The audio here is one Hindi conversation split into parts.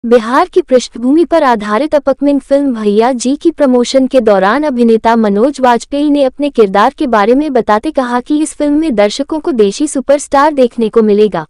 बिहार की पृष्ठभूमि पर आधारित अपकमिंग फिल्म भैया जी की प्रमोशन के दौरान अभिनेता मनोज वाजपेयी ने अपने किरदार के बारे में बताते कहा कि इस फिल्म में दर्शकों को देशी सुपरस्टार देखने को मिलेगा।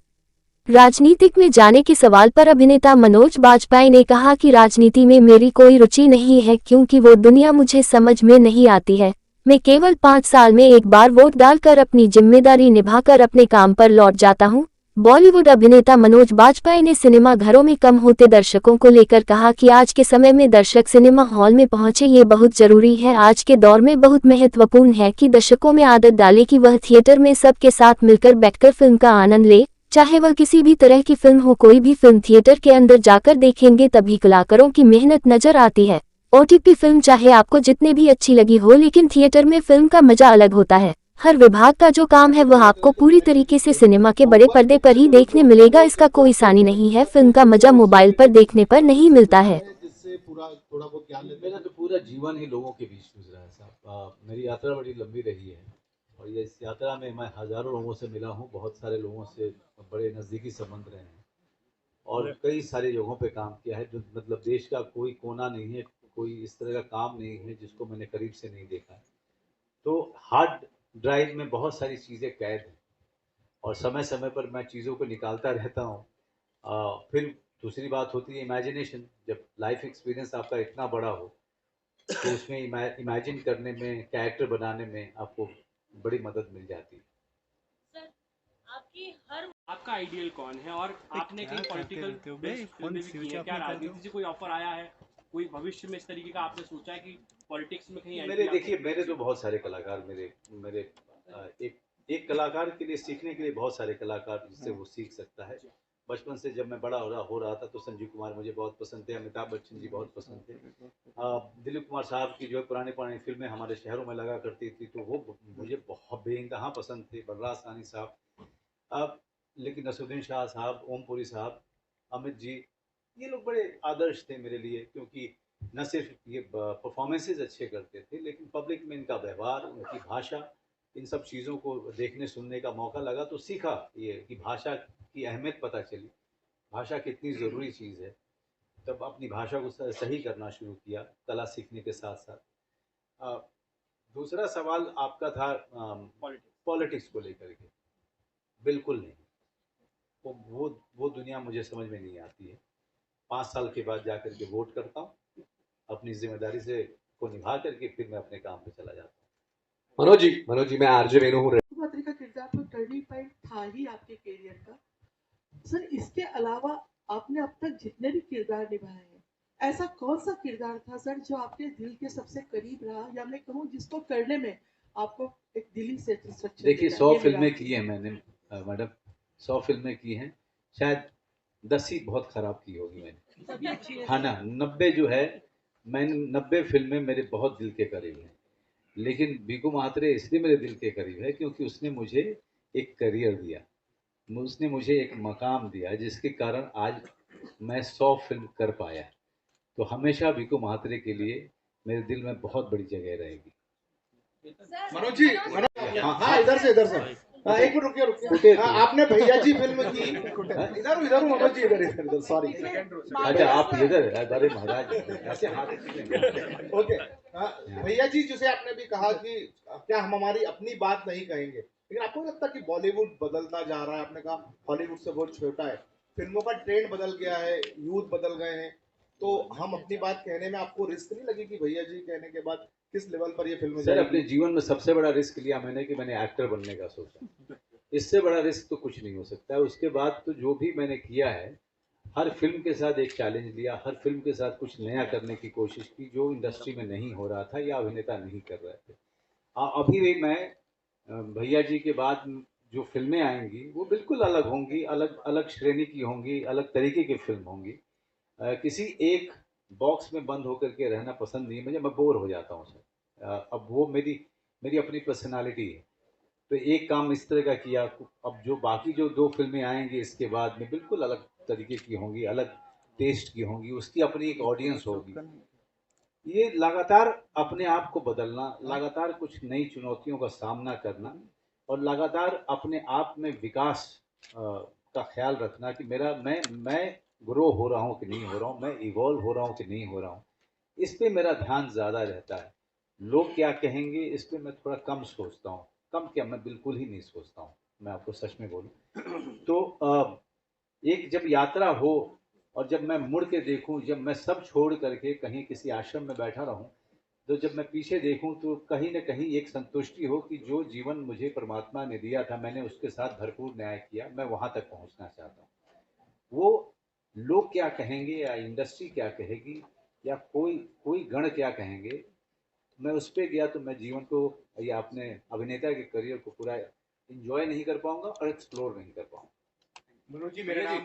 राजनीतिक में जाने के सवाल पर अभिनेता मनोज वाजपेयी ने कहा कि राजनीति में मेरी कोई रुचि नहीं है क्योंकि वो दुनिया मुझे समझ में नहीं आती है। मैं केवल 5 साल में एक बार वोट डालकर अपनी जिम्मेदारी निभाकर अपने काम पर लौट जाता हूं। बॉलीवुड अभिनेता मनोज वाजपेयी ने सिनेमा घरों में कम होते दर्शकों को लेकर कहा कि आज के समय में दर्शक सिनेमा हॉल में पहुंचे ये बहुत जरूरी है। आज के दौर में बहुत महत्वपूर्ण है कि दर्शकों में आदत डाले कि वह थिएटर में सबके साथ मिलकर बैठकर फिल्म का आनंद ले, चाहे वह किसी भी तरह की फिल्म हो। कोई भी फिल्म थिएटर के अंदर जाकर देखेंगे तभी कलाकारों की मेहनत नजर आती है। ओटीटी फिल्म चाहे आपको जितने भी अच्छी लगी हो, लेकिन थिएटर में फिल्म का मजा अलग होता है। हर विभाग का जो काम है वह आपको पूरी तरीके से सिनेमा के बड़े पर्दे पर ही देखने मिलेगा। इसका कोई सानी नहीं है। फिल्म का मजा मोबाइल पर देखने पर नहीं मिलता है। जिससे पूरा थोड़ा बहुत ज्ञान लेते मेरा तो पूरा जीवन ही लोगों के बीच गुजरा है साहब। मेरी यात्रा बड़ी लंबी रही है और ये इस यात्रा में मैं हज़ारों लोगों से मिला हूँ, बहुत सारे लोगों से बड़े नज़दीकी संबंध रहे हैं और कई सारी जगहों पे काम किया है। जो मतलब देश का कोई कोना नहीं है, कोई इस तरह का काम नहीं है जिसको मैंने करीब से नहीं देखा है। तो हार्ड ड्राइव में बहुत सारी चीज़ें कैद हैं और समय समय पर मैं चीज़ों को निकालता रहता हूँ। फिर दूसरी बात होती है इमेजिनेशन। जब लाइफ एक्सपीरियंस आपका इतना बड़ा हो तो उसमें इमेजिन करने में, कैरेक्टर बनाने में आपको बड़ी मदद मिल जाती है। सर, आपका आइडियल कौन है और आपने कहीं पॉलिटिकल बेस्ड फिल्में भी की है? क्या राजनीति से कोई ऑफर आया है? कोई भविष्य में इस तरीके का आपने सोचा है कि पॉलिटिक्स में कहीं मेरे एंट्री देखिए, मेरे तो बहुत सारे कलाकार मेरे मेरे एक एक कलाकार के लिए सीखने के लिए बहुत सारे कलाकार जिससे वो सीख सकता है। बचपन से जब मैं बड़ा हो रहा था तो संजीव कुमार मुझे बहुत पसंद थे, अमिताभ बच्चन जी बहुत पसंद थे। दिलीप कुमार साहब की जो है पुरानी पुरानी फिल्में हमारे शहरों में लगा करती थी तो वो मुझे बहुत बेइंतहा पसंद थे। बलराज साहनी साहब, अब लेकिन नसरुद्दीन शाह साहब, ओमपुरी साहब, अमित जी, ये लोग बड़े आदर्श थे मेरे लिए क्योंकि न सिर्फ ये परफॉर्मेंसेज अच्छे करते थे लेकिन पब्लिक में इनका व्यवहार, उनकी भाषा, इन सब चीज़ों को देखने सुनने का मौका लगा तो सीखा ये कि भाषा की अहमियत पता चली, भाषा कितनी ज़रूरी चीज़ है। तब अपनी भाषा को सही करना शुरू किया कला सीखने के साथ साथ। अ, दूसरा सवाल आपका था पॉलिटिक्स को लेकर के। बिल्कुल नहीं, वो दुनिया मुझे समझ में नहीं आती है। 5 साल के बाद जा कर के वोट करता हूँ, अपनी जिम्मेदारी से को निभा करके फिर मैं अपने काम पे चला जाता हूँ। मनोज जी मैं आरजे वेणु हूँ। पात्री का किरदार तो टर्निंग पॉइंट था ही आपके करियर का। सर, इसके अलावा आपने अब तक जितने भी किरदार निभाए हैं, ऐसा कौन सा किरदार था सर जो आपके दिल के सबसे करीब रहा, या मैं कहूँ जिसको करने में आपको एक दिली सेटिस्फेक्शन देखिए, मिला? 100 ये मेरा फिल्में की हैं मैंने मैडम, 100 फिल्में की हैं, शायद 10 ही बहुत खराब की होगी मैंने। सभी अच्छी है हाँ सर। ना, 90 जो है, मैंने 90 फिल्में मेरे बहुत दिल के करीब हैं। लेकिन बीकू महात्रे इसलिए मेरे दिल के करीब है क्योंकि उसने मुझे एक करियर दिया, उसने मुझे एक मकाम दिया जिसके कारण आज मैं 100 फिल्म कर पाया। तो हमेशा बीकू महात्रे के लिए मेरे दिल में बहुत बड़ी जगह रहेगी। मनोज जी, हाँ हाँ इधर से हाँ, एक मिनट रुकिए रुकिए। हाँ, आपने भैया जी फिल्म की। इधर हूँ मनोज जी, इधर सॉरी। अच्छा, आप इधर, अरे महाराज ऐसे हाथ। ओके। हाँ, भैया जी जिसे आपने भी कहा कि क्या हम हमारी अपनी बात नहीं कहेंगे, लेकिन आपको नहीं लगता कि बॉलीवुड बदलता जा रहा है? आपने कहा हॉलीवुड से बहुत छोटा है, फिल्मों का ट्रेंड बदल गया है, यूथ बदल गए हैं, तो हम अपनी बात कहने में आपको रिस्क नहीं लगी कि भैया जी कहने के बाद किस लेवल पर ये फिल्म सर, अपने जाएगी? जीवन में सबसे बड़ा रिस्क लिया मैंने कि मैंने एक्टर बनने का सोचा। इससे बड़ा रिस्क तो कुछ नहीं हो सकता है। उसके बाद तो जो भी मैंने किया है, हर फिल्म के साथ एक चैलेंज लिया, हर फिल्म के साथ कुछ नया करने की कोशिश की जो इंडस्ट्री में नहीं हो रहा था या अभिनेता नहीं कर रहे थे। अभी भी मैं भैया जी के बाद जो फिल्में आएंगी वो बिल्कुल अलग होंगी, अलग अलग श्रेणी की होंगी, अलग तरीके की फिल्म होंगी। किसी एक बॉक्स में बंद होकर के रहना पसंद नहीं है मुझे, मैं बोर हो जाता हूँ सर। अब वो मेरी मेरी अपनी पर्सनालिटी है। तो एक काम इस तरह का किया, अब जो बाकी जो 2 फिल्में आएंगी इसके बाद में बिल्कुल अलग तरीके की होंगी, अलग टेस्ट की होंगी, उसकी अपनी एक ऑडियंस होगी। ये लगातार अपने आप को बदलना, लगातार कुछ नई चुनौतियों का सामना करना और लगातार अपने आप में विकास का ख्याल रखना कि मैं ग्रो हो रहा हूँ कि नहीं हो रहा हूँ, मैं इवॉल्व हो रहा हूँ कि नहीं हो रहा हूँ, इस पे मेरा ध्यान ज़्यादा रहता है। लोग क्या कहेंगे इस पे मैं थोड़ा कम सोचता हूँ। कम क्या, मैं बिल्कुल ही नहीं सोचता हूँ, मैं आपको सच में बोलूँ तो एक जब यात्रा हो और जब मैं मुड़ के देखूं, जब मैं सब छोड़ करके कहीं किसी आश्रम में बैठा रहूं, तो जब मैं पीछे देखूं तो कहीं न कहीं एक संतुष्टि हो कि जो जीवन मुझे परमात्मा ने दिया था, मैंने उसके साथ भरपूर न्याय किया, मैं वहां तक पहुंचना चाहता हूं। वो लोग क्या कहेंगे या इंडस्ट्री क्या कहेगी या कोई कोई गण क्या कहेंगे, मैं उस पे गया तो मैं जीवन को या अपने अभिनेता के करियर को पूरा एंजॉय नहीं कर पाऊंगा और एक्सप्लोर नहीं कर पाऊंगा। मनोज जी मेरा नाम